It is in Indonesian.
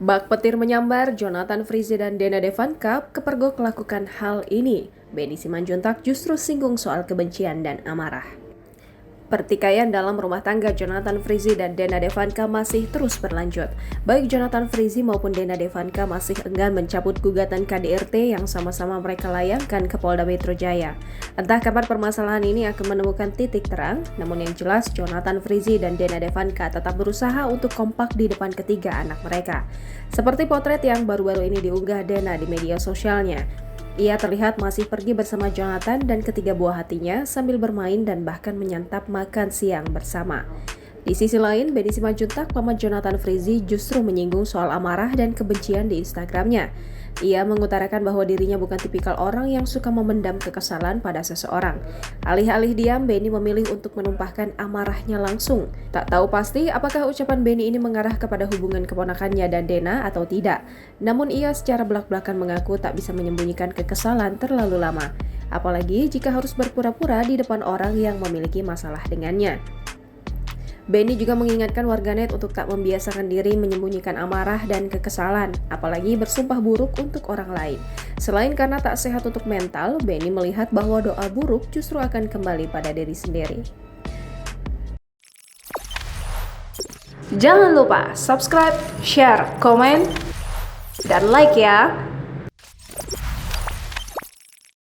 Bak petir menyambar, Jonathan Frizzy dan Dena Devanka kepergok melakukan hal ini. Benny Simanjuntak justru singgung soal kebencian dan amarah. Pertikaian dalam rumah tangga Jonathan Frizzy dan Dena Devanka masih terus berlanjut. Baik Jonathan Frizzy maupun Dena Devanka masih enggan mencabut gugatan KDRT yang sama-sama mereka layangkan ke Polda Metro Jaya. Entah kapan permasalahan ini akan menemukan titik terang, namun yang jelas Jonathan Frizzy dan Dena Devanka tetap berusaha untuk kompak di depan ketiga anak mereka. Seperti potret yang baru-baru ini diunggah Dena di media sosialnya. Ia terlihat masih pergi bersama Jonathan dan ketiga buah hatinya sambil bermain dan bahkan menyantap makan siang bersama. Di sisi lain, Benny Simanjuntak, paman Jonathan Frizzy justru menyinggung soal amarah dan kebencian di Instagramnya. Ia mengutarakan bahwa dirinya bukan tipikal orang yang suka memendam kekesalan pada seseorang. Alih-alih diam, Benny memilih untuk menumpahkan amarahnya langsung. Tak tahu pasti apakah ucapan Benny ini mengarah kepada hubungan keponakannya dan Dena atau tidak. Namun ia secara belak-belakan mengaku tak bisa menyembunyikan kekesalan terlalu lama. Apalagi jika harus berpura-pura di depan orang yang memiliki masalah dengannya. Benny juga mengingatkan warganet untuk tak membiasakan diri menyembunyikan amarah dan kekesalan, apalagi bersumpah buruk untuk orang lain. Selain karena tak sehat untuk mental, Benny melihat bahwa doa buruk justru akan kembali pada diri sendiri. Jangan lupa subscribe, share, komen, dan like ya!